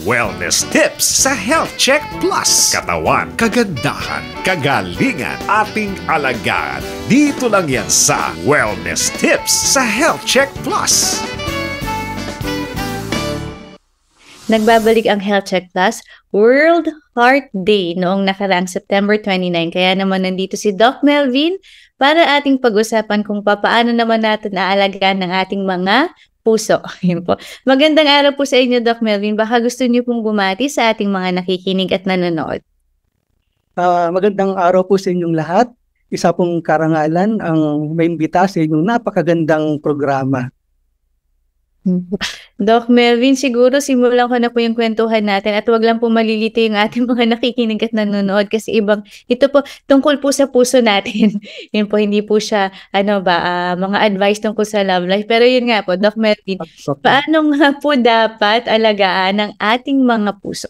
Wellness tips sa Health Check Plus. Katawan, kagandahan, kagalingan, ating alagaan. Dito lang yan sa Wellness Tips sa Health Check Plus. Nagbabalik ang Health Check Plus World Heart Day noong nakaraang September 29. Kaya naman nandito si Doc Melvin para ating pag-usapan kung paano naman natin naalagaan ng ating mga puso. Yun po. Magandang araw po sa inyo, Doc Melvin. Baka gusto niyo pong bumati sa ating mga nakikinig at nanonood. Magandang araw po sa inyong lahat. Isa pong karangalan ang maimbita sa inyong napakagandang programa. Doc Melvin, siguro simulan ko na po yung kwentuhan natin at wag lang po malilito yung ating mga nakikinig at nanonood kasi ito po tungkol po sa puso natin. Yun po, hindi po siya mga advice tungkol sa love life. Pero yun nga po, Doc Melvin, paano nga po dapat alagaan ang ating mga puso?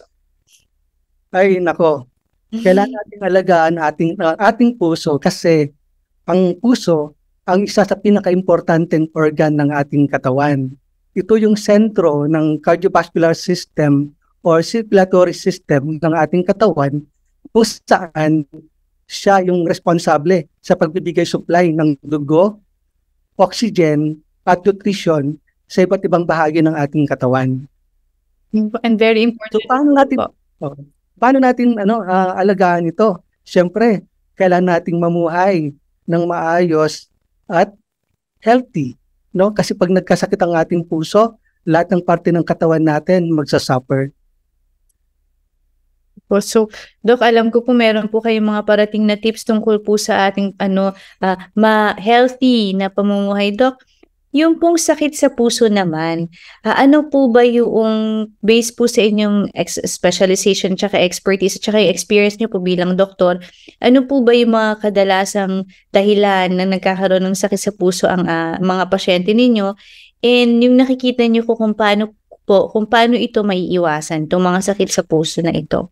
Ay, nako. Kailangan natin alagaan ating puso kasi ang puso ang isa sa pinaka-importanteng organ ng ating katawan. Ito yung sentro ng cardiovascular system or circulatory system ng ating katawan kung saan siya yung responsable sa pagbibigay supply ng dugo, oxygen, at nutrition sa iba't ibang bahagi ng ating katawan. And very important. So, paano natin alagaan ito? Siyempre, kailangan nating mamuhay ng maayos at healthy. No? Kasi pag nagkasakit ang ating puso, lahat ng parte ng katawan natin magsasuffer. So, Doc, alam ko po meron po kayong mga parating na tips tungkol po sa ating ma-healthy na pamumuhay, Doc. Yung pong sakit sa puso naman, ano po ba yung base po sa inyong specialization tsaka expertise tsaka yung experience niyo po bilang doktor? Ano po ba yung mga kadalasang dahilan na nagkakaroon ng sakit sa puso ang mga pasyente ninyo? And yung nakikita niyo po kung paano ito maiiwasan, itong mga sakit sa puso na ito?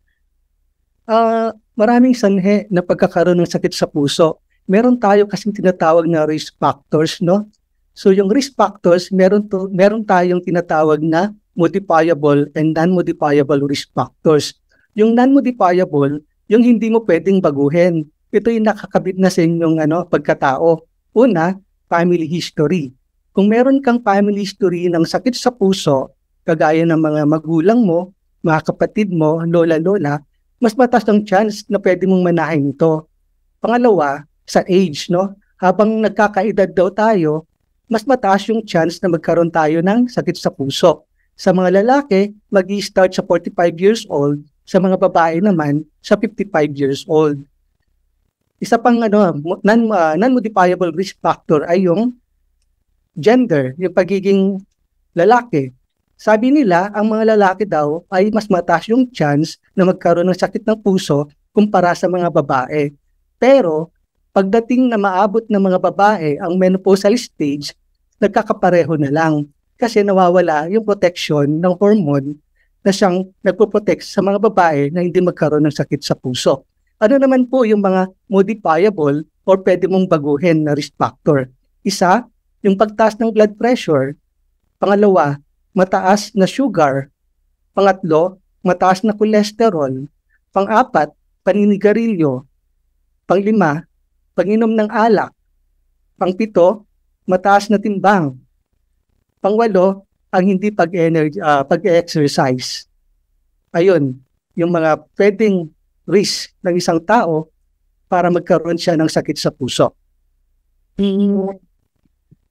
Maraming sanhi na pagkakaroon ng sakit sa puso. Meron tayo kasing tinatawag na risk factors, no? So yung risk factors, meron tayong tinatawag na modifiable and non-modifiable risk factors. Yung non-modifiable, yung hindi mo pwedeng baguhin. Ito yung nakakabit na sa inyong pagkatao. Una, family history. Kung meron kang family history ng sakit sa puso, kagaya ng mga magulang mo, mga kapatid mo, lola-lola, mas mataas ang chance na pwede mong manahin ito. Pangalawa, sa age, no? Habang nagkakaedad daw tayo, mas mataas yung chance na magkaroon tayo ng sakit sa puso. Sa mga lalaki, mag-i-start sa 45 years old, sa mga babae naman, sa 55 years old. Isa pang non-modifiable risk factor ay yung gender, yung pagiging lalaki. Sabi nila, ang mga lalaki daw ay mas mataas yung chance na magkaroon ng sakit ng puso kumpara sa mga babae. Pero, pagdating na maabot ng mga babae ang menopausal stage, nagkakapareho na lang kasi nawawala yung protection ng hormone na siyang nagpo-protect sa mga babae na hindi magkaroon ng sakit sa puso. Ano naman po yung mga modifiable or pwede mong baguhin na risk factor? Isa, yung pagtaas ng blood pressure. Pangalawa, mataas na sugar. Pangatlo, mataas na cholesterol. Pang-apat, paninigarilyo. Panglima, pag-inom ng alak. Pang-pito, mataas na timbang. Pang-walo, ang hindi pag-exercise. Ayun, yung mga pwedeng risk ng isang tao para magkaroon siya ng sakit sa puso.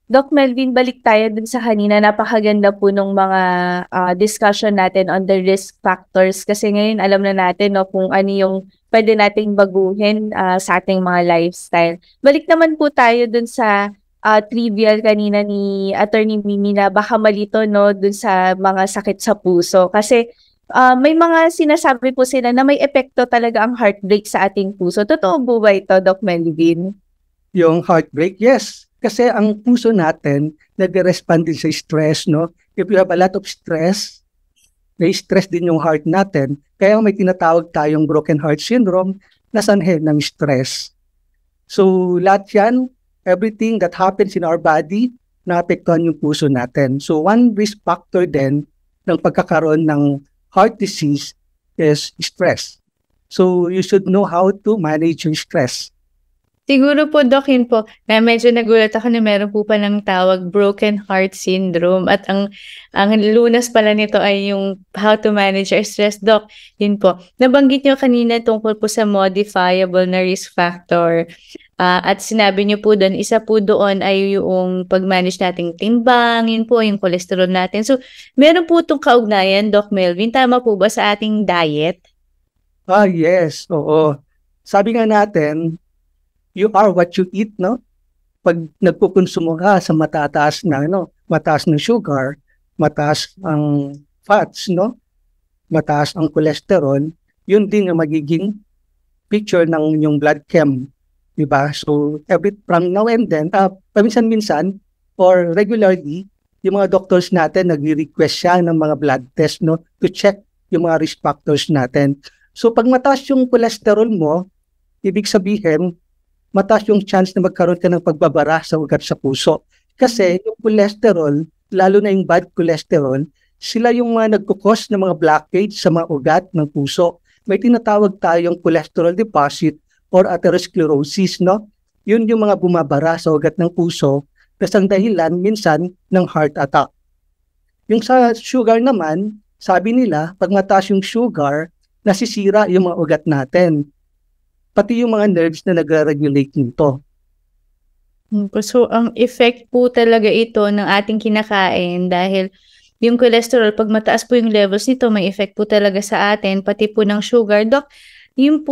Doc Melvin, balik tayo dun sa kanina. Napakaganda po nung mga discussion natin on the risk factors kasi ngayon alam na natin kung ano yung pwede nating baguhin sa ating mga lifestyle. Balik naman po tayo dun sa trivial kanina ni Attorney Mimi na baka malito dun sa mga sakit sa puso. Kasi may mga sinasabi po sila na may epekto talaga ang heartbreak sa ating puso. Totoo po ba ito, Doc Melvin? Yung heartbreak, yes. Kasi ang puso natin nag-respond din sa stress, no? If you have a lot of stress, may stress din yung heart natin. Kaya may tinatawag tayong broken heart syndrome na sanhi ng stress. So lahat yan, everything that happens in our body, naapektuhan yung puso natin. So one risk factor din ng pagkakaroon ng heart disease is stress. So you should know how to manage your stress. Siguro po, Doc, yun po, na medyo nagulat ako na meron po palang tawag broken heart syndrome at ang lunas pala nito ay yung how to manage your stress. Doc, yun po. Nabanggit nyo kanina tungkol po sa modifiable na risk factor. At sinabi nyo po doon, isa po doon ay yung pag-manage nating timbang, yun po, yung cholesterol natin. So, meron po itong kaugnayan, Doc Melvin, tama po ba sa ating diet? Yes, oo. Sabi nga natin, you are what you eat, no? Pag nagkukonsumo ka sa mataas na sugar, mataas ang fats, no? Mataas ang cholesterol, yun din ang magiging picture ng yung blood chem, di ba? So, from now and then, paminsan-minsan or regularly, yung mga doctors natin nagre-request siya ng mga blood test, no? To check yung mga risk factors natin. So, pag mataas yung cholesterol mo, ibig sabihin, mataas yung chance na magkaroon ka ng pagbabara sa ugat sa puso. Kasi yung cholesterol, lalo na yung bad cholesterol, sila yung mga nagkukos ng mga blockage sa mga ugat ng puso. May tinatawag tayong cholesterol deposit or atherosclerosis, no? Yun yung mga bumabara sa ugat ng puso, kasi ang dahilan minsan ng heart attack. Yung sa sugar naman, sabi nila, pag mataas yung sugar, nasisira yung mga ugat natin. Pati yung mga nerves na nag-regulate nito. So, ang effect po talaga ito ng ating kinakain dahil yung cholesterol, pag mataas po yung levels nito, may effect po talaga sa atin, pati po ng sugar. Doc, yung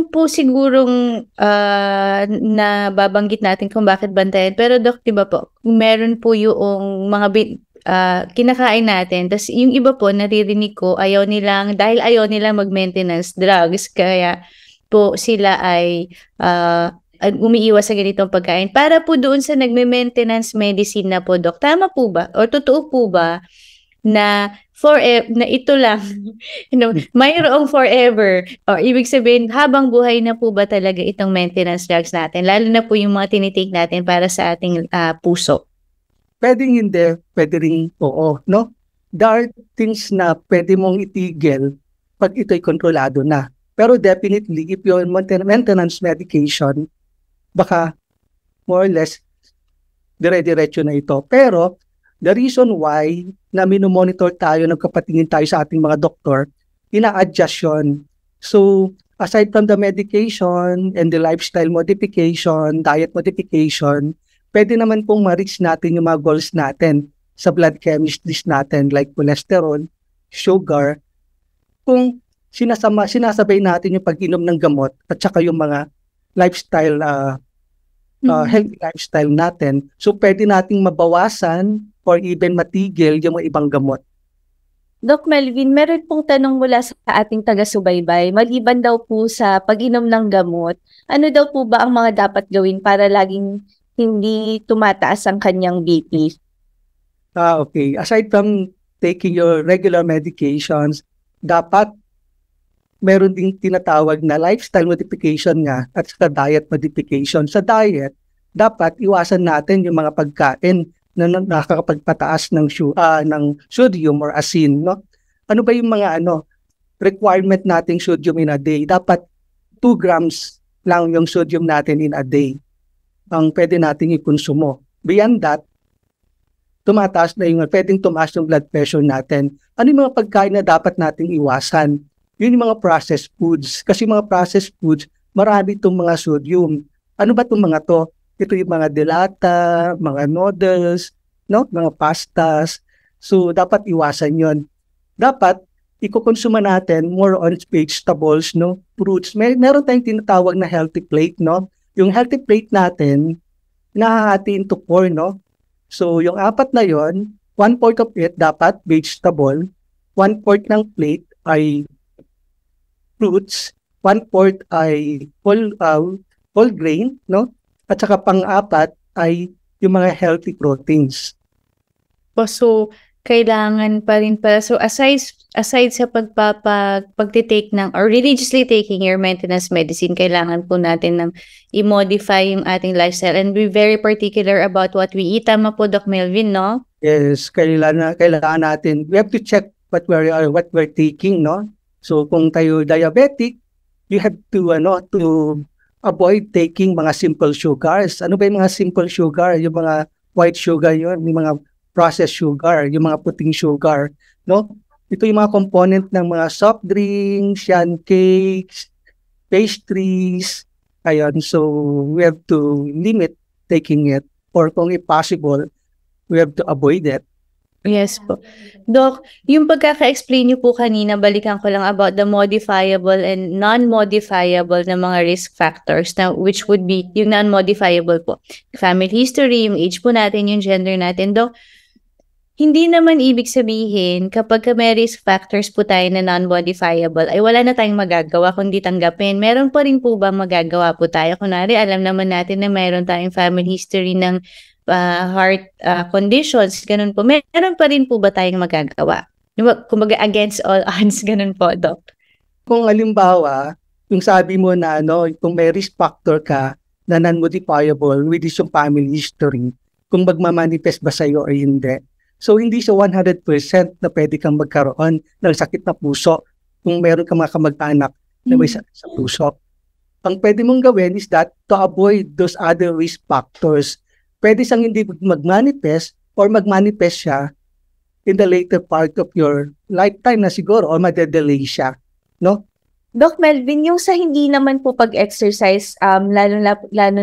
po sigurong nababanggit natin kung bakit bantayan. Pero Doc, diba po, meron po yung mga kinakain natin. Tapos yung iba po, naririnig ko, dahil ayaw nilang mag-maintenance drugs, kaya po sila ay umiiwas sa ganitong pagkain. Para po doon sa nagme-maintenance medicine na po, Doc, tama po ba? O totoo po ba na na ito lang, mayroong forever? O ibig sabihin, habang buhay na po ba talaga itong maintenance drugs natin? Lalo na po yung mga tinitake natin para sa ating puso. Pwedeng hindi, pwede rin oo, no? There are things na pwede mong itigil pag ito'y kontrolado na. Pero definitely, if you're on maintenance medication, baka more or less, dire-diretso na ito. Pero, the reason why na minomonitor tayo, nagkapatingin tayo sa ating mga doktor, ina-adjust yun. So, aside from the medication and the lifestyle modification, diet modification, pwede naman pong ma-reach natin yung mga goals natin sa blood chemistries natin like cholesterol, sugar, kung sinasabay natin yung pag-inom ng gamot at saka yung mga lifestyle, healthy lifestyle natin. So pwede nating mabawasan or even matigil yung mga ibang gamot. Doc Melvin, meron pong tanong mula sa ating taga-subaybay. Maliban daw po sa pag-inom ng gamot, ano daw po ba ang mga dapat gawin para laging hindi tumataas ang kanyang BP? Okay. Aside from taking your regular medications, dapat meron ding tinatawag na lifestyle modification nga at sa diet modification. Sa diet, dapat iwasan natin yung mga pagkain na nakakapagpataas ng sodium or asin, no? Ano ba yung mga requirement nating sodium in a day? Dapat 2 grams lang yung sodium natin in a day ang pwede nating ikonsumo. Beyond that, pwedeng tumaas yung blood pressure natin. Ano yung mga pagkain na dapat nating iwasan? Yun yung mga processed foods. Kasi mga processed foods, marami itong mga sodium. Ano ba itong mga to? Ito yung mga delata, mga noodles, no? Mga pastas. So, dapat iwasan yon. Dapat, ikukonsuma natin more on vegetables, no? Fruits. Meron tayong tinatawag na healthy plate, no? Yung healthy plate natin, nahahati into 4, no? So, yung 4 na yon, 1/4 of it dapat vegetable, 1/4 ng plate ay fruits, 1/4 ay whole grain, no? At saka pang-4 ay yung mga healthy proteins. So, kailangan pa rin pala. So, aside sa pagtitake ng, or religiously taking your maintenance medicine, kailangan po natin ng i-modify yung ating lifestyle and be very particular about what we eat. Tama po, Doc Melvin, no? Yes, kailangan natin. We have to check what we're taking, no? So kung tayo diabetic, you have to avoid taking mga simple sugars. Ano ba yung mga simple sugar? Yung mga white sugar yun, yung mga processed sugar, yung mga puting sugar, no? Ito yung mga component ng mga soft drinks, yan, cakes, pastries, ayan. So we have to limit taking it, or kung possible, we have to avoid it. Yes po. Doc, yung pagkaka-explain niyo po kanina, balikan ko lang about the modifiable and non-modifiable na mga risk factors, na which would be yung non-modifiable po. Family history, yung age po natin, yung gender natin. Doc, hindi naman ibig sabihin kapag may risk factors po tayo na non-modifiable ay wala na tayong magagawa kundi tanggapin. Meron pa rin po ba magagawa po tayo? Kunwari, alam naman natin na meron tayong family history ng heart conditions, ganun po. Meron pa rin po ba tayong magagawa? Kumbaga against all odds, ganun po, Doc. Kung halimbawa, yung sabi mo na kung may risk factor ka na non-modifiable with yung family history, kung magmamanifest ba sa'yo o hindi. So, hindi siya 100% na pwede kang magkaroon ng sakit na puso kung meron kang mga kamag-anak na may sakit sa puso. Ang pwede mong gawin is that to avoid those other risk factors. Pwede siyang hindi mag-manifest or mag-manifest siya in the later part of your lifetime na siguro or madedelay siya, no? Doc Melvin, yung sa hindi naman po pag-exercise, lalo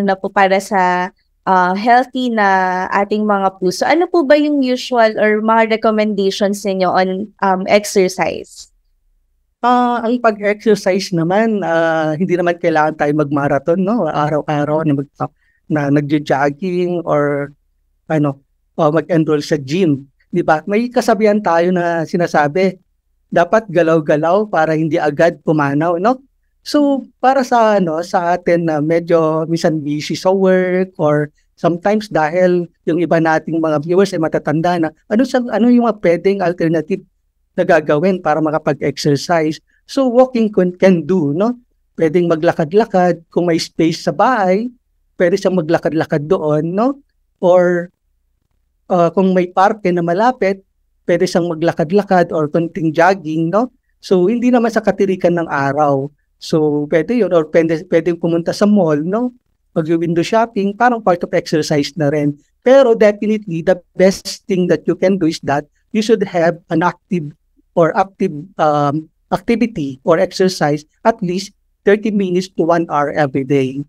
na po para sa healthy na ating mga puso, ano po ba yung usual or mga recommendations ninyo on exercise? Ang pag-exercise naman, hindi naman kailangan tayo mag-marathon, no? Araw-araw na nagjo-jogging or mag-enroll sa gym, di ba? May kasabihan tayo na sinasabi, dapat galaw-galaw para hindi agad pumanaw, no? So, para sa atin na medyo minsan busy sa work or sometimes dahil yung iba nating mga viewers ay matatanda na, ano yung mga pwedeng alternative na gagawin para makapag-exercise? So, walking can do, no? Pwedeng maglakad-lakad kung may space sa bahay, pwede siyang maglakad-lakad doon, no? Or kung may parke na malapit, pwede siyang maglakad-lakad or konting jogging, no? So, hindi naman sa katirikan ng araw. So, pwede yun. Or pwede pumunta sa mall, no? Mag-window shopping, parang part of exercise na rin. Pero definitely, the best thing that you can do is that you should have an active activity or exercise at least 30 minutes to 1 hour every day.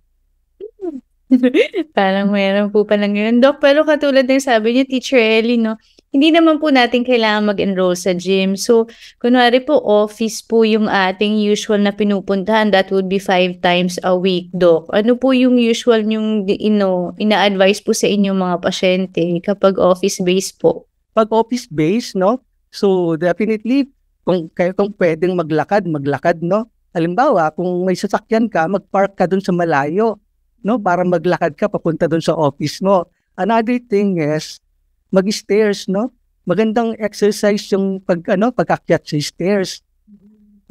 Parang meron po palang yun, Doc. Pero katulad ng sabi niyo, Teacher Ellie, no? Hindi naman po natin kailangan mag-enroll sa gym. So, kunwari po, office po yung ating usual na pinupuntahan. That would be 5 times a week, Doc. Ano po yung usual yung ina-advise po sa inyong mga pasyente kapag office-based po? Pag office-based, no? So, definitely, kung pwedeng maglakad, no? Halimbawa, kung may sasakyan ka, mag-park ka dun sa malayo, no? Para maglakad ka papunta dun sa office mo. Another thing is, mag-stairs, no? Magandang exercise yung pag-akyat sa stairs.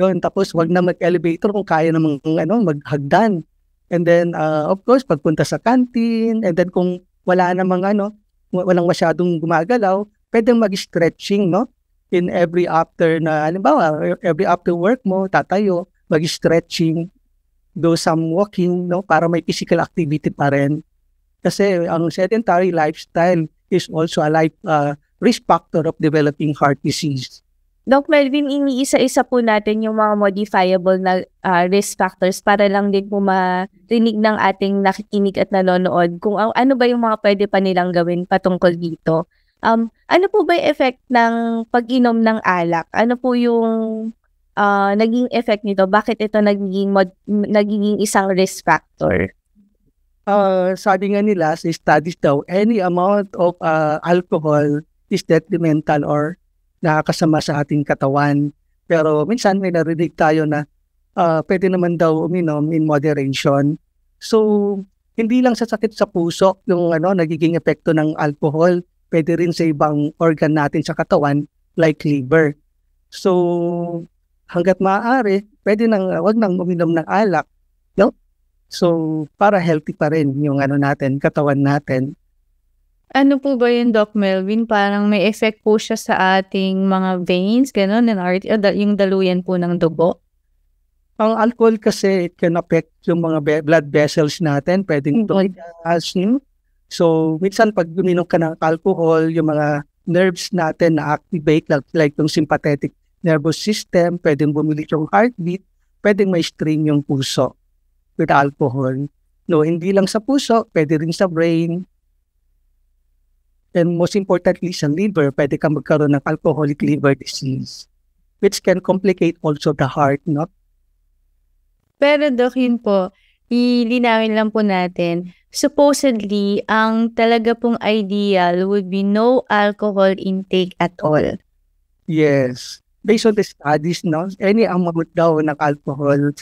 Yun, tapos wag na mag-elevator kung kaya namang maghagdan. And then, of course, pagpunta sa canteen, and then kung walang masyadong gumagalaw, pwedeng mag-stretching, no? In every after work mo, tatayo, mag-stretching, do some walking, no? Para may physical activity pa rin. Kasi ang sedentary lifestyle is also a risk factor of developing heart disease. Doc Melvin, iniisa-isa po natin yung mga modifiable na risk factors para lang din po marinig ng ating nakikinig at nanonood kung ano ba yung mga pwede pa nilang gawin patungkol dito. Ano po ba yung effect ng pag-inom ng alak? Ano po yung naging effect nito? Bakit ito nagiging isang risk factor? Sabi nga nila sa studies daw, any amount of alcohol is detrimental or nakakasama sa ating katawan. Pero minsan may narinig tayo na pwede naman daw uminom in moderation. So, hindi lang sa sakit sa puso yung nagiging epekto ng alcohol, pwede rin sa ibang organ natin sa katawan like liver. So, hanggat maaari, pwede wag nang uminom ng alak, no? So, para healthy pa rin yung natin, katawan natin. Ano po ba yun, Doc Melvin? Parang may effect po siya sa ating mga veins, gano'n, yung daluyan po ng dugo? Ang alcohol kasi, it can affect yung mga blood vessels natin, pwedeng tumigas. So, minsan pag uminom ka ng alcohol, yung mga nerves natin na-activate, like yung sympathetic nervous system, pwedeng bumili yung heartbeat, pwedeng may strain yung puso with alcohol. No, hindi lang sa puso, pwede rin sa brain. And most importantly, sa liver, pwede ka magkaroon ng alcoholic liver disease, which can complicate also the heart, no? Pero Doc, yun po, ilinawin lang po natin, supposedly, ang talaga pong ideal would be no alcohol intake at all. Yes. Based on the studies, no, any amount daw ng alcohol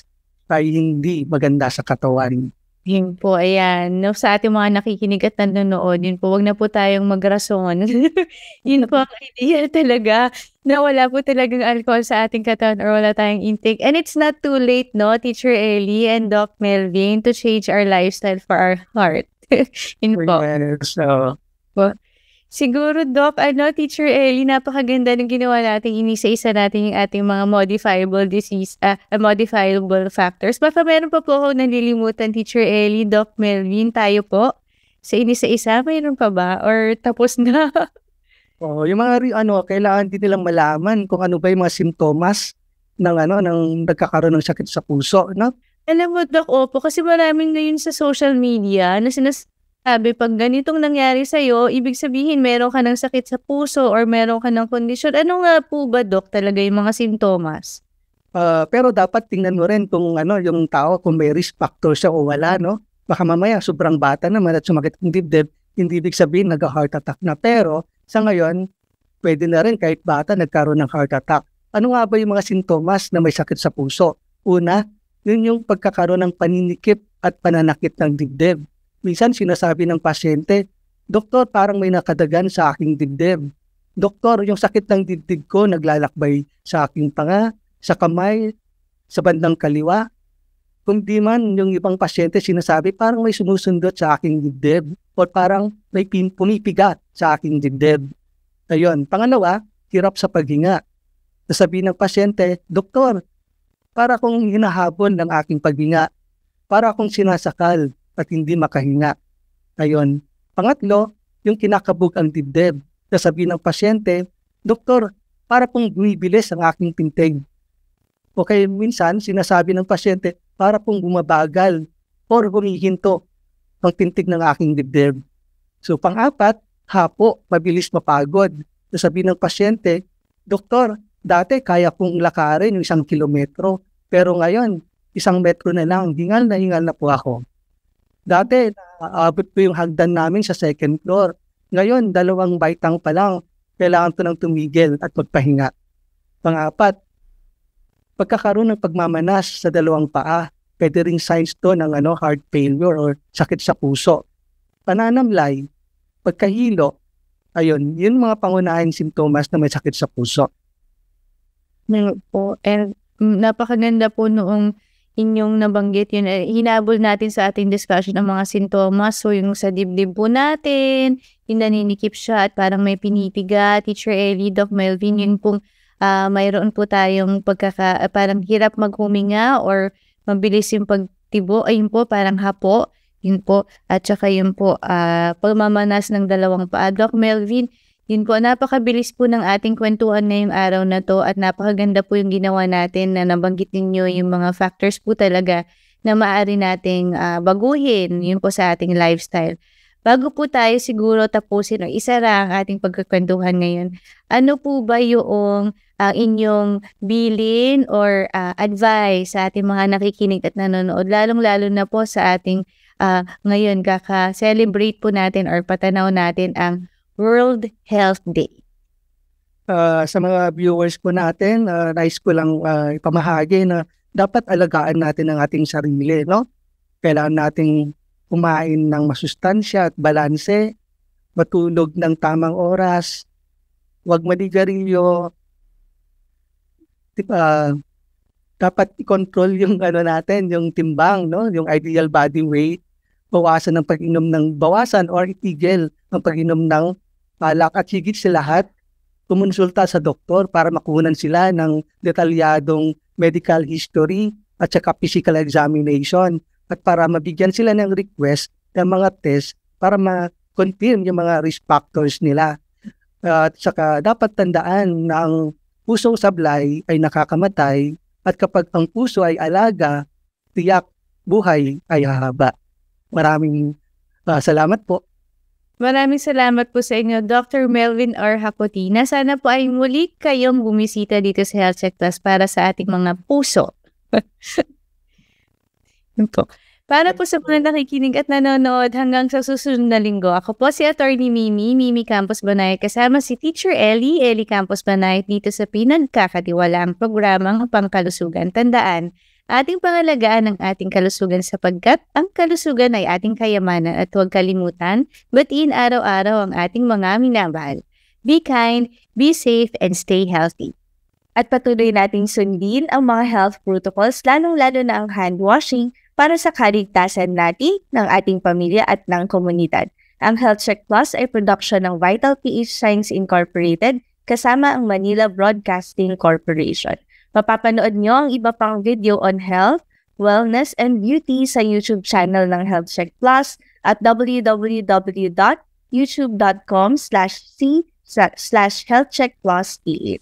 ay hindi maganda sa katawan. Yun po, ayan. No, sa ating mga nakikinig at nanonood, yun po, wag na po tayong magrason. Yun po ang ideal talaga, na wala po talagang alcohol sa ating katawan or wala tayong intake. And it's not too late, no, Teacher Ellie and Doc Melvin, to change our lifestyle for our heart. Yun po. So, Siguro, Doc, Teacher Ellie, napakaganda ng ginawa natin. Inisa-isa natin yung ating mga modifiable factors. Baka meron pa po ako nalilimutan, Teacher Ellie, Doc Melvin, tayo po. Sa inisa-isa, mayroon pa ba? Or tapos na? yung mga kailangan din nilang malaman kung ano ba yung mga simptomas ng nagkakaroon ng sakit sa puso, no? Alam mo, Doc, opo, kasi maraming ngayon sa social media na sinasabi, pag ganitong nangyari sa'yo, ibig sabihin meron ka ng sakit sa puso or meron ka ng kondisyon. Ano nga po ba, Doc, talaga yung mga sintomas? Pero dapat tingnan mo rin kung yung tao, kung may risk factor siya o wala, no? Baka mamaya sobrang bata naman at sumakit ng dibdib, hindi ibig sabihin nag-heart attack na. Pero sa ngayon, pwede na rin kahit bata nagkaroon ng heart attack. Ano nga ba yung mga sintomas na may sakit sa puso? Una, yun yung pagkakaroon ng paninikip at pananakit ng dibdib. Minsan sinasabi ng pasyente, "Doktor, parang may nakadagan sa aking dibdib. Doktor, yung sakit ng dibdib ko naglalakbay sa aking panga, sa kamay, sa bandang kaliwa." Kung di man, yung ibang pasyente sinasabi, parang may sumusundot sa aking dibdib o parang may pumipigat sa aking dibdib. Ayun. Pangalawa, hirap sa paghinga. Nasabi ng pasyente, "Doktor, para akong hinahabol ng aking paghinga, para akong sinasakal at hindi makahinga." Ayun. Pangatlo, yung kinakabog ang dibdib. Nasabi ng pasyente, "Doktor, para pong bumibilis ang aking pintig." O kaya minsan, sinasabi ng pasyente, para pong bumabagal or humihinto ang pintig ng aking dibdib. So, pang-apat, hapo, mabilis mapagod. Nasabi ng pasyente, "Doktor, dati kaya kong lakarin yung 1 kilometro, pero ngayon, 1 metro na lang, hingal na po ako. Dati, naaabot po yung hagdan namin sa 2nd floor. Ngayon, 2 baitang pa lang, kailangan ko nang tumigil at magpahinga." Pang-apat, pagkakaroon ng pagmamanas sa 2 paa, pwede ring signs to ng heart failure or sakit sa puso. Pananamlay, pagkahilo, ayun, yun mga pangunahing sintomas na may sakit sa puso. Po, and napakaganda po noong inyong nabanggit yun. Hinabol natin sa ating discussion ang mga sintomas. So, yung sa dibdib po natin, yung naninikip siya at parang may pinipiga, Teacher Ellie, Doc Melvin, yun pong mayroon po tayong parang hirap maghuminga or mabilis yung pagtibo, ayun po, parang hapo, yun po, at saka yun po, pagmamanas ng 2 paa. Doc Melvin, yun po, napakabilis po ng ating kwentuhan ngayong araw na to at napakaganda po yung ginawa natin na nabanggit ninyo yung mga factors po talaga na maaari nating baguhin, yun po sa ating lifestyle. Bago po tayo siguro tapusin o isara ang ating pagkakwentuhan ngayon, ano po ba yung inyong bilin or advice sa ating mga nakikinig at nanonood, lalong-lalo na po sa ating ngayon kaka-celebrate po natin or patanaw natin ang World Health Day? Sa mga viewers po natin, nais ko lang ipamahagi na dapat alagaan natin ang ating sarili, no? Kailangan nating kumain ng masustansya at balanse, matulog ng tamang oras, huwag manigarilyo, dapat i-control yung natin, yung timbang, no? Yung ideal body weight, bawasan or itigil ang pag-inom ng alak at higit sa lahat, kumonsulta sa doktor para makunan sila ng detalyadong medical history at saka physical examination at para mabigyan sila ng request ng mga test para ma-confirm yung mga risk factors nila. At saka dapat tandaan na ang pusong sablay ay nakakamatay at kapag ang puso ay alaga, tiyak buhay ay hahaba. Maraming salamat po. Maraming salamat po sa inyo, Dr. Melvin R. Hacotina. Sana po ay muli kayong bumisita dito sa Health Check Plus para sa ating mga puso. Para po sa mga nakikinig at nanonood hanggang sa susunod na linggo, ako po si Attorney Mimi Campos Banayad kasama si Teacher Ellie Campos Banayad dito sa pinagkakatiwalaang programang Pangkalusugan. Tandaan, ating pangalagaan ang ating kalusugan sapagkat ang kalusugan ay ating kayamanan at huwag kalimutan, batiin araw-araw ang ating mga minamahal. Be kind, be safe, and stay healthy. At patuloy nating sundin ang mga health protocols, lalong-lalo na ang hand washing para sa kaligtasan natin, ng ating pamilya at ng komunidad. Ang Health Check Plus ay production ng Vital PH Science Incorporated kasama ang Manila Broadcasting Corporation. Mapapanood nyo ang iba pang video on health, wellness, and beauty sa YouTube channel ng Health Check Plus at www.youtube.com/healthcheckplusph.